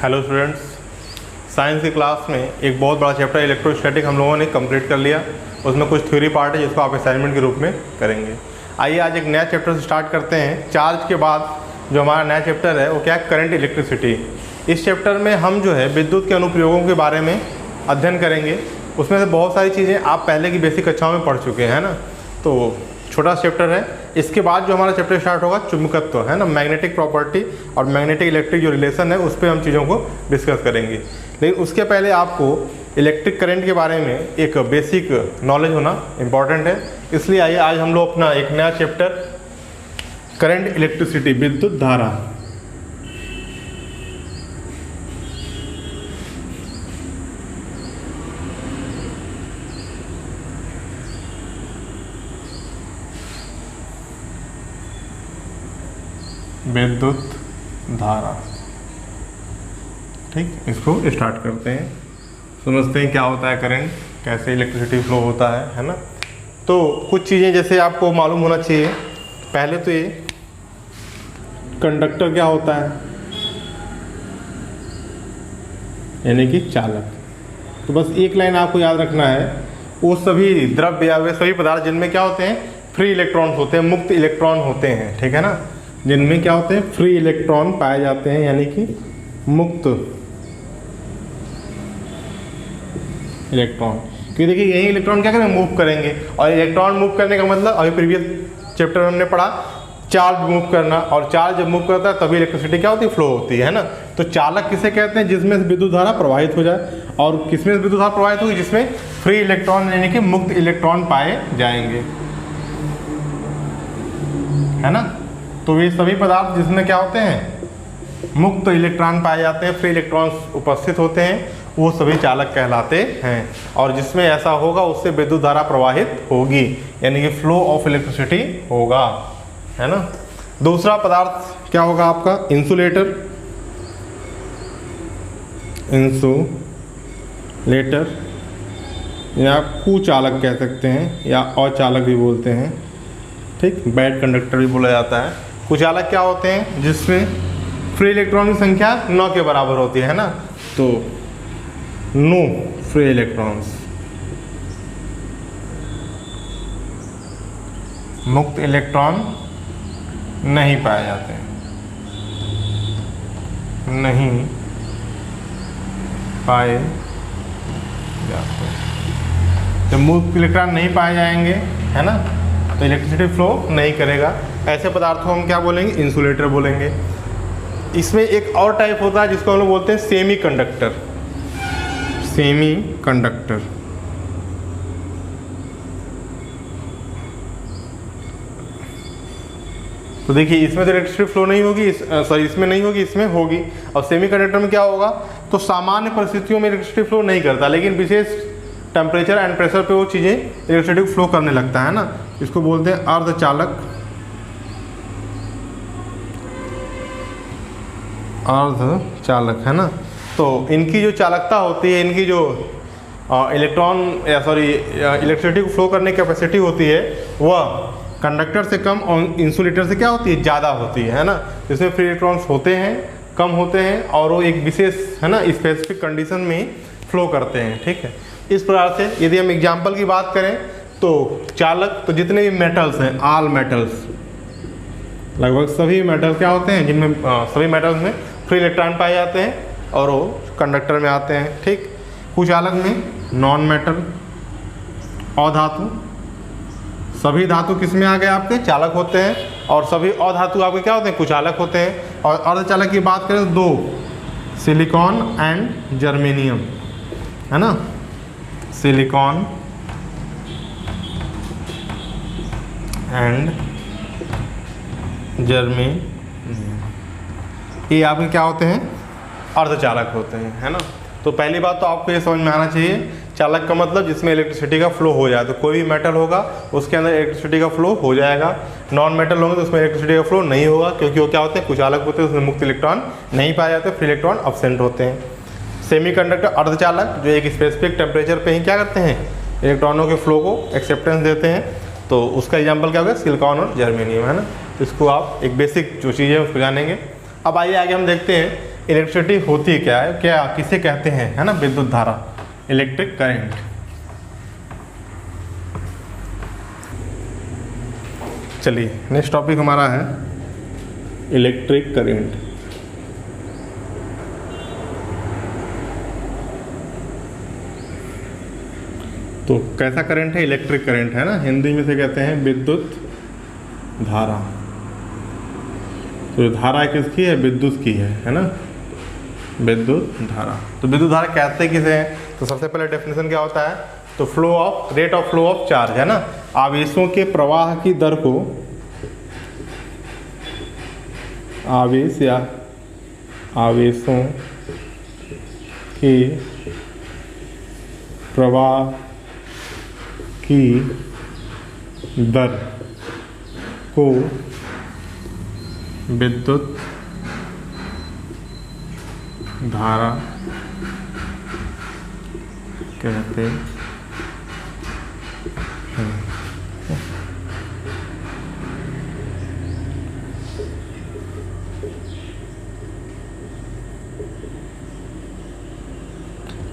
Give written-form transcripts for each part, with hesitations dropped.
Hello students, science की class में एक बहुत बड़ा चैप्टर इलेक्ट्रोस्टैटिक हम लोगों ने कंप्लीट कर लिया। उसमें कुछ थ्योरी पार्ट है जिसको आप असाइनमेंट के रूप में करेंगे। आइए आज एक नया चैप्टर से स्टार्ट करते हैं। चार्ज के बाद जो हमारा नया चैप्टर है वो क्या है, करंट इलेक्ट्रिसिटी। इस चैप्टर में हम जो है विद्युत के अनुप्रयोगों के बारे में अध्ययन करेंगे। उसमें से बहुत सारी चीज़ें आप पहले की बेसिक कक्षाओं में पढ़ चुके हैं ना, तो छोटा चैप्टर है। इसके बाद जो हमारा चैप्टर स्टार्ट होगा चुंबकत्व है ना, मैग्नेटिक प्रॉपर्टी और मैग्नेटिक इलेक्ट्रिक जो रिलेशन है उस पर हम चीज़ों को डिस्कस करेंगे। लेकिन उसके पहले आपको इलेक्ट्रिक करंट के बारे में एक बेसिक नॉलेज होना इम्पॉर्टेंट है। इसलिए आइए आज हम लोग अपना एक नया चैप्टर करंट इलेक्ट्रिसिटी, विद्युत धारा, विद्युत धारा, ठीक, इसको स्टार्ट करते हैं। समझते हैं क्या होता है करंट, कैसे इलेक्ट्रिसिटी फ्लो होता है ना। तो कुछ चीज़ें जैसे आपको मालूम होना चाहिए। पहले तो ये कंडक्टर क्या होता है, यानी कि चालक। तो बस एक लाइन आपको याद रखना है, वो सभी द्रव्य या वे सभी पदार्थ जिनमें क्या होते हैं, फ्री इलेक्ट्रॉन होते हैं, मुक्त इलेक्ट्रॉन होते हैं, ठीक है ना। जिनमें क्या होते हैं, फ्री इलेक्ट्रॉन पाए जाते हैं, यानी कि मुक्त इलेक्ट्रॉन। क्योंकि देखिए यही इलेक्ट्रॉन क्या करेंगे, मूव करेंगे। और इलेक्ट्रॉन मूव करने का मतलब अभी प्रीवियस चैप्टर में हमने पढ़ा, चार्ज मूव करना। और चार्ज जब मूव करता है तभी इलेक्ट्रिसिटी क्या होती है, फ्लो होती है ना। तो चालक किसे कहते हैं, जिसमें विद्युत धारा प्रवाहित हो जाए। और किसमें विद्युत धारा प्रवाहित होगी, जिसमें फ्री इलेक्ट्रॉन यानी कि मुक्त इलेक्ट्रॉन पाए जाएंगे, है ना। तो ये सभी पदार्थ जिसमें क्या होते हैं, मुक्त इलेक्ट्रॉन पाए जाते हैं, फ्री इलेक्ट्रॉन्स उपस्थित होते हैं, वो सभी चालक कहलाते हैं। और जिसमें ऐसा होगा उससे विद्युत धारा प्रवाहित होगी, यानी कि फ्लो ऑफ इलेक्ट्रिसिटी होगा, है ना। दूसरा पदार्थ क्या होगा आपका, इंसुलेटर। इंसुलेटर या कुचालक कह सकते हैं, या अचालक भी बोलते हैं, ठीक, बैड कंडक्टर भी बोला जाता है। कुचालक क्या होते हैं, जिसमें फ्री इलेक्ट्रॉन की संख्या 9 के बराबर होती है ना। तो नो फ्री इलेक्ट्रॉन्स, मुक्त इलेक्ट्रॉन नहीं पाए जाते हैं, नहीं पाए जाते। जब मुक्त इलेक्ट्रॉन नहीं पाए जाएंगे, है ना, तो इलेक्ट्रिसिटी फ्लो नहीं करेगा। ऐसे पदार्थों को हम क्या बोलेंगे, इंसुलेटर बोलेंगे। इसमें एक और टाइप होता है जिसको हम लोग बोलते हैं सेमी कंडक्टर। सेमी कंडक्टर, तो देखिए इसमें तो इलेक्ट्रिसिटी फ्लो नहीं होगी, इसमें नहीं होगी, इसमें होगी। और सेमी कंडक्टर में क्या होगा, तो सामान्य परिस्थितियों में इलेक्ट्रिसिटी फ्लो नहीं करता, लेकिन विशेष टेम्परेचर एंड प्रेशर पे वो चीज़ें इलेक्ट्रिसिटी फ्लो करने लगता है ना। इसको बोलते हैं अर्धचालक, अर्धचालक, है ना। तो इनकी जो चालकता होती है, इनकी जो इलेक्ट्रिसिटी को फ्लो करने की कैपेसिटी होती है, वह कंडक्टर से कम और इंसुलेटर से क्या होती है, ज़्यादा होती है ना। जिसमें फ्री इलेक्ट्रॉन्स होते हैं, कम होते हैं, और वो एक विशेष, है ना, स्पेसिफिक कंडीशन में फ्लो करते हैं, ठीक है। इस प्रकार से यदि हम एग्जाम्पल की बात करें तो चालक, तो जितने भी मेटल्स हैं, ऑल मेटल्स, लगभग सभी मेटल क्या होते हैं, जिनमें सभी मेटल्स में फ्री इलेक्ट्रॉन पाए जाते हैं और वो कंडक्टर में आते हैं, ठीक। कुचालक में नॉन मेटल, अधातु, सभी धातु किस में आ गए, आपके चालक होते हैं। और सभी अधातु आपके क्या होते हैं, कुचालक होते हैं। और अर्धचालक की बात करें तो दो, सिलिकॉन एंड जर्मेनियम, है ना। सिलिकॉन एंड जर्मेनियम, ये आपके क्या होते हैं, अर्धचालक होते हैं, है ना। तो पहली बात तो आपको ये समझ में आना चाहिए, चालक का मतलब जिसमें इलेक्ट्रिसिटी का फ्लो हो जाए। तो कोई भी मेटल होगा उसके अंदर इलेक्ट्रिसिटी का फ्लो हो जाएगा। नॉन मेटल होंगे तो उसमें इलेक्ट्रिसिटी का फ्लो नहीं होगा, क्योंकि वो क्या होते हैं, कुचालक होते हैं, उसमें मुक्त इलेक्ट्रॉन नहीं पाए जाते, फ्री इलेक्ट्रॉन अब्सेंट होते हैं। सेमीकंडक्टर अर्धचालक जो एक स्पेसिफिक टेम्परेचर पे ही क्या करते हैं, इलेक्ट्रॉनों के फ्लो को एक्सेप्टेंस देते हैं। तो उसका एग्जाम्पल क्या होगा, सिलिकॉन और जर्मेनियम, है ना। तो इसको आप एक बेसिक जो चीज़ें उसको जानेंगे। अब आइए आगे हम देखते हैं इलेक्ट्रिसिटी होती क्या है, क्या किसे कहते हैं, है ना, विद्युत धारा, इलेक्ट्रिक करंट। चलिए नेक्स्ट टॉपिक हमारा है इलेक्ट्रिक करंट। तो कैसा करंट है, इलेक्ट्रिक करंट है ना, हिंदी में से कहते हैं विद्युत धारा। तो धारा किसकी है, विद्युत की है ना, विद्युत धारा। तो विद्युत धारा कहते किसे हैं, तो सबसे पहले डेफिनेशन क्या होता है, तो flow of, rate of flow of charge, है ना, आवेशों के प्रवाह की दर को, आवेश या आवेशों के प्रवाह की दर को विद्युत धारा कहते हैं।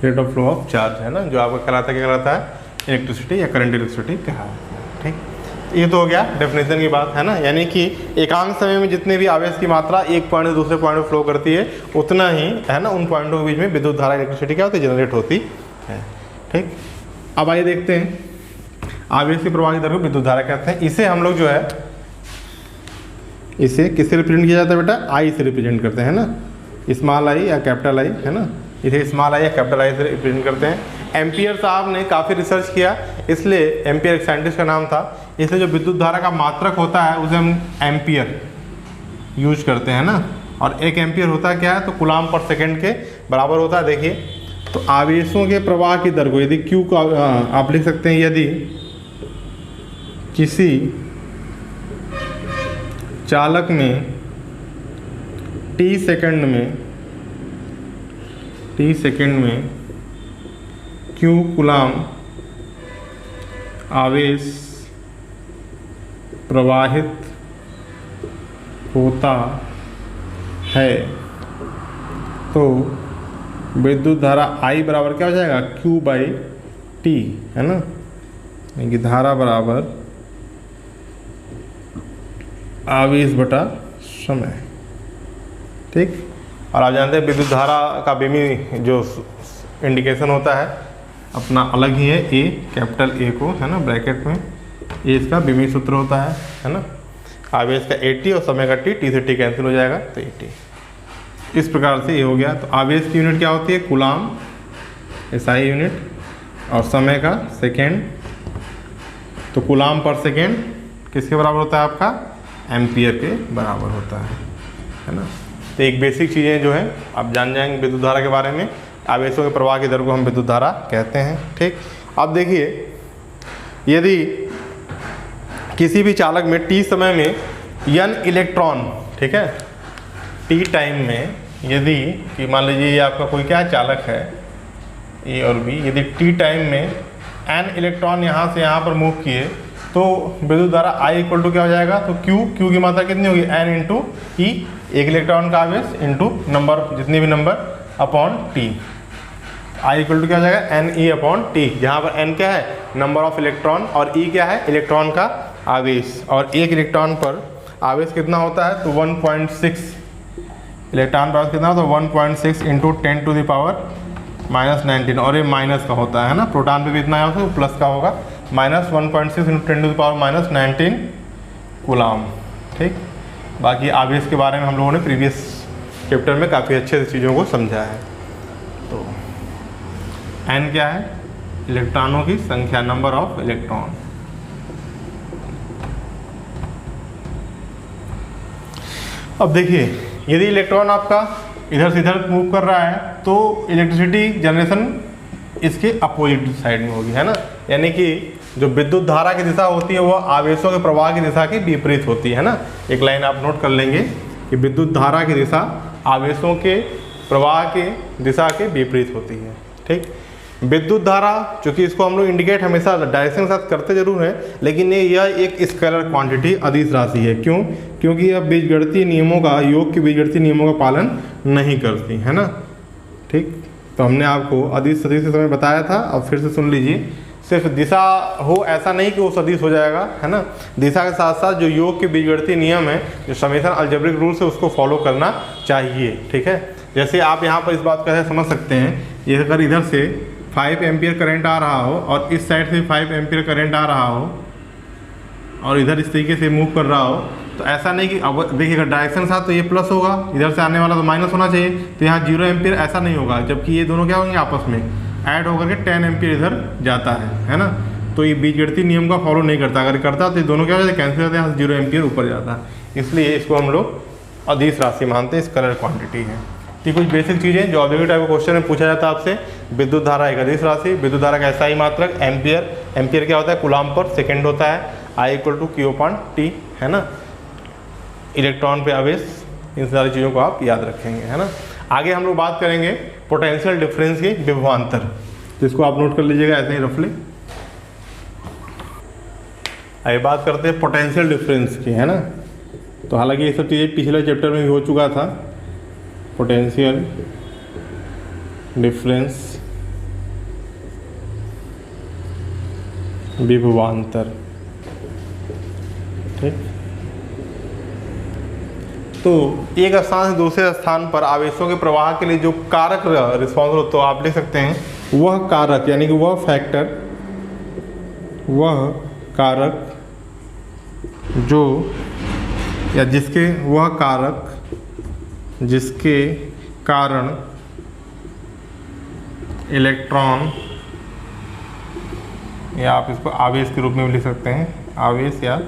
Rate of flow of charge, है ना, जो आपका कहलाता है, क्या कहलाता है, इलेक्ट्रिसिटी या करंट इलेक्ट्रिसिटी कहा। ठीक, ये तो हो गया डेफिनेशन की बात, है ना, यानी कि एकांक समय में जितने भी आवेश की मात्रा एक पॉइंट से दूसरे पॉइंट में फ्लो करती है, उतना ही, है ना, उन पॉइंटों के बीच में विद्युत धारा इलेक्ट्रिसिटी क्या होती है, जनरेट होती है। ठीक, अब आइए देखते हैं आवेश के प्रवाह की दर को विद्युत धारा कहते हैं। इसे हम लोग जो है, इसे किससे रिप्रेजेंट किया जाता है बेटा, आई से रिप्रेजेंट करते हैं ना, स्मॉल आई या कैपिटल आई, है ना, इसे स्मॉल आई या कैपिटल आई से रिप्रेजेंट करते हैं। एम्पियर साहब ने काफ़ी रिसर्च किया, इसलिए एम्पियर एक साइंटिस्ट का नाम था, इसलिए जो विद्युत धारा का मात्रक होता है उसे हम एम्पियर यूज करते हैं ना, और एक एम्पियर होता है क्या है, तो कूलाम पर सेकेंड के बराबर होता है। देखिए, तो आवेशों के प्रवाह की दर को यदि क्यू का आप लिख सकते हैं, यदि किसी चालक में टी सेकंड में क्यू कूलाम आवेश प्रवाहित होता है, तो विद्युत धारा I बराबर क्या हो जाएगा, Q बाई टी, है ना, यानी कि धारा बराबर आवेश बटा समय। ठीक, और आप जानते हैं विद्युत धारा का बीमी जो इंडिकेशन होता है अपना अलग ही है, ए, कैपिटल ए को, है ना, ब्रैकेट में, ये इसका बीमी सूत्र होता है ना, आवेश का AT और समय का T से T कैंसिल हो जाएगा, तो AT। इस प्रकार से ये हो गया। तो आवेश की यूनिट क्या होती है, कूलाम, SI यूनिट, और समय का सेकेंड, तो कूलाम पर सेकेंड किसके बराबर होता है, आपका एम्पियर के बराबर होता है ना। तो एक बेसिक चीज़ें जो है आप जान जाएंगे विद्युत धारा के बारे में, आवेशों के प्रवाह की दर को हम विद्युत धारा कहते हैं। ठीक, अब देखिए, यदि किसी भी चालक में टी समय में n इलेक्ट्रॉन, ठीक है, टी टाइम में, यदि कि मान लीजिए ये आपका कोई क्या चालक है ए और बी, यदि टी टाइम में n इलेक्ट्रॉन यहाँ से यहाँ पर मूव किए, तो विद्युत धारा I इक्वल टू क्या हो जाएगा, तो Q की मात्रा कितनी होगी, n इंटू ई, एक इलेक्ट्रॉन का आवेश इंटू नंबर, जितने भी number, upon T. I equal to क्या हो जाएगा, n ई अपॉन टी, जहाँ पर n क्या है, नंबर ऑफ इलेक्ट्रॉन, और e क्या है, इलेक्ट्रॉन का आवेश, और एक इलेक्ट्रॉन पर आवेश कितना होता है, तो 1.6 इलेक्ट्रॉन पर आवेश कितना होता है, 1.6 इंटू 10 टू द पावर -19, और ये माइनस का होता है ना, प्रोटॉन पे भी इतना आया तो प्लस का होगा, -1.6 into 10 to the power -19 coulomb. ठीक, बाकी आवेश के बारे में हम लोगों ने प्रीवियस चैप्टर में काफ़ी अच्छे से चीज़ों को समझा है। तो n क्या है, इलेक्ट्रॉनों की संख्या, नंबर ऑफ इलेक्ट्रॉन। अब देखिए, यदि इलेक्ट्रॉन आपका इधर से इधर मूव कर रहा है, तो इलेक्ट्रिसिटी जनरेशन इसके अपोजिट साइड में होगी, है ना, यानी कि जो विद्युत धारा की दिशा होती है वह आवेशों के प्रवाह की दिशा के विपरीत होती है ना। एक लाइन आप नोट कर लेंगे कि विद्युत धारा की दिशा आवेशों के प्रवाह के दिशा के विपरीत होती है। ठीक, विद्युत धारा, चूँकि इसको हम लोग इंडिकेट हमेशा डायरेक्शन के साथ करते जरूर हैं, लेकिन यह एक स्केलर क्वांटिटी, अदिश राशि है। क्यों? क्योंकि यह बीजगणितीय नियमों का, योग के बीजगणितीय नियमों का पालन नहीं करती, है ना। ठीक, तो हमने आपको अदिश सदिश के समय बताया था, अब फिर से सुन लीजिए। सिर्फ दिशा हो ऐसा नहीं कि वो सदिश हो जाएगा, है ना। दिशा के साथ साथ जो योग के बीजगणितीय नियम है, जो समेशन अलजेब्रिक रूल्स है, उसको फॉलो करना चाहिए। ठीक है, जैसे आप यहाँ पर इस बात को ऐसे समझ सकते हैं, ये अगर इधर से 5 एम्पियर करंट आ रहा हो और इस साइड से 5 एम्पियर करंट आ रहा हो और इधर इस तरीके से मूव कर रहा हो, तो ऐसा नहीं कि अब देखिएगा डायरेक्शन साथ तो ये प्लस होगा, इधर से आने वाला तो माइनस होना चाहिए, तो यहाँ 0 एम्पियर ऐसा नहीं होगा, जबकि ये दोनों क्या होंगे आपस में ऐड होकर के 10 एम्पियर इधर जाता है ना। तो ये बीजगणितीय नियम का फॉलो नहीं करता, अगर करता तो ये दोनों क्या हो जाते कैंसिल होते हैं, 0 एम्पियर ऊपर जाता है, इसलिए इसको हम लोग अदिश राशि मानते हैं, स्केलर क्वांटिटी है। तो कुछ बेसिक चीज़ें जो ऑब्जेक्टिव टाइप का क्वेश्चन में पूछा जाता है आपसे। विद्युत धारा एक अदिश राशि, विद्युत धारा का SI मात्रक एम्पियर, एम्पियर क्या होता है कूलाम पर सेकेंड होता है, I = Q/T, है ना। इलेक्ट्रॉन पे आवेश, इन सारी चीज़ों को आप याद रखेंगे, है ना। आगे हम लोग बात करेंगे पोटेंशियल डिफरेंस की विभवांतर, जिसको आप नोट कर लीजिएगा ऐसे ही रफली। आइए बात करते हैं पोटेंशियल डिफरेंस की, है ना। तो हालांकि ये सब चीज़ें पिछले चैप्टर में भी हो चुका था। पोटेंशियल डिफरेंस विभवांतर, ठीक। तो एक स्थान से दूसरे स्थान पर आवेशों के प्रवाह के लिए जो कारक रिस्पॉन्सिबल हो, तो आप लिख सकते हैं वह कारक, यानी कि वह फैक्टर, वह कारक जो या जिसके, वह कारक जिसके कारण इलेक्ट्रॉन, या आप इसको आवेश के रूप में भी लिख सकते हैं, आवेश या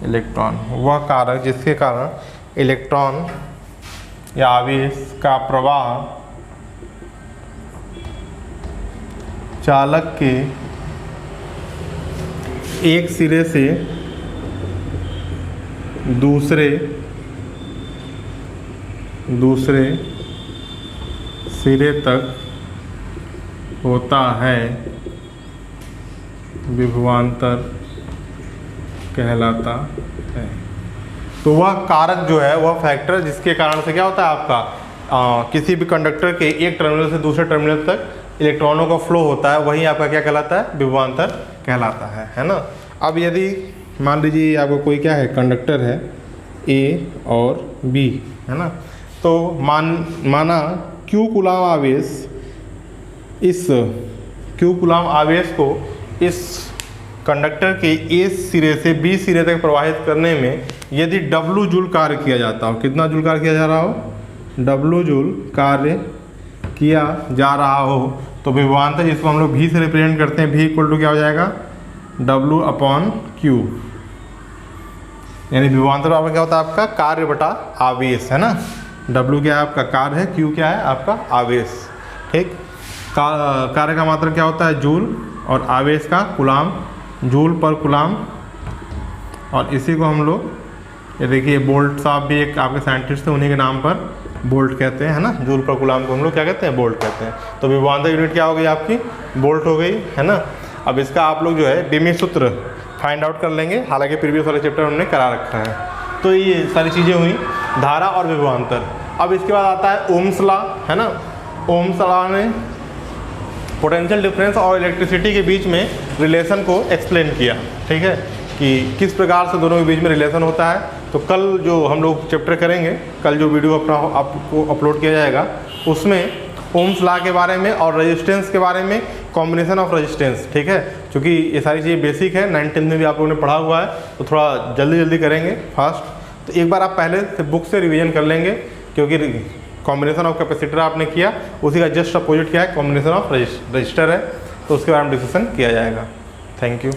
इलेक्ट्रॉन, वह कारक जिसके कारण इलेक्ट्रॉन या आवेश का प्रवाह चालक के एक सिरे से दूसरे सिरे तक होता है, विभवांतर कहलाता है। तो वह कारक जो है, वह फैक्टर जिसके कारण से क्या होता है आपका किसी भी कंडक्टर के एक टर्मिनल से दूसरे टर्मिनल तक इलेक्ट्रॉनों का फ्लो होता है, वही आपका क्या कहलाता है, विभवांतर कहलाता है ना। अब यदि मान लीजिए आपको कोई क्या है कंडक्टर है ए और बी, है ना। तो माना Q कूलाम आवेश, इस Q कूलाम आवेश को इस कंडक्टर के ए सिरे से बी सिरे तक प्रवाहित करने में यदि W जूल कार्य किया जाता हो, कितना जूल कार्य किया जा रहा हो, W जूल कार्य किया जा रहा हो, तो विभवांतर जिसको हम लोग V से रिप्रेजेंट करते हैं, V = क्या हो जाएगा, W/Q, यानी विभवांतर आपका क्या होता है, आपका कार्य बटा आवेश, है ना। W क्या है आपका कार्य है, Q क्या है आपका आवेश, ठीक। कार्य का मात्रक क्या होता है, जूल, और आवेश का कूलाम, जूल पर कूलाम। और इसी को हम लोग, ये देखिए बोल्ट साहब भी एक आपके साइंटिस्ट थे, उन्हीं के नाम पर बोल्ट कहते हैं, है ना। जूल पर कूलाम को हम लोग क्या कहते हैं, बोल्ट कहते हैं। तो विभवांतर यूनिट क्या हो गई आपकी, बोल्ट हो गई, है ना। अब इसका आप लोग जो है बीमी सूत्र फाइंड आउट कर लेंगे, हालांकि प्रीवियस वाले चैप्टर हमने करा रखा है। तो ये सारी चीज़ें हुई धारा और विभवांतर। अब इसके बाद आता है ओम्स लॉ, है ना। ओम्स लॉ ने पोटेंशियल डिफरेंस और इलेक्ट्रिसिटी के बीच में रिलेशन को एक्सप्लेन किया, ठीक है, कि किस प्रकार से दोनों के बीच में रिलेशन होता है। तो कल जो हम लोग चैप्टर करेंगे, कल जो वीडियो अपना आपको अपलोड किया जाएगा, उसमें ओम्स लॉ के बारे में और रेजिस्टेंस के बारे में, कॉम्बिनेशन ऑफ रेजिस्टेंस, ठीक है। क्योंकि ये सारी चीज़ें बेसिक है, 9th में भी आप लोगों ने पढ़ा हुआ है, तो थोड़ा जल्दी करेंगे फास्ट। तो एक बार आप पहले से बुक से रिवीजन कर लेंगे, क्योंकि कॉम्बिनेशन ऑफ कैपेसिटर आपने किया, उसी का जस्ट अपोजिट क्या है, कॉम्बिनेशन ऑफ रजिस्टर है, तो उसके बारे में डिस्कशन किया जाएगा। Thank you.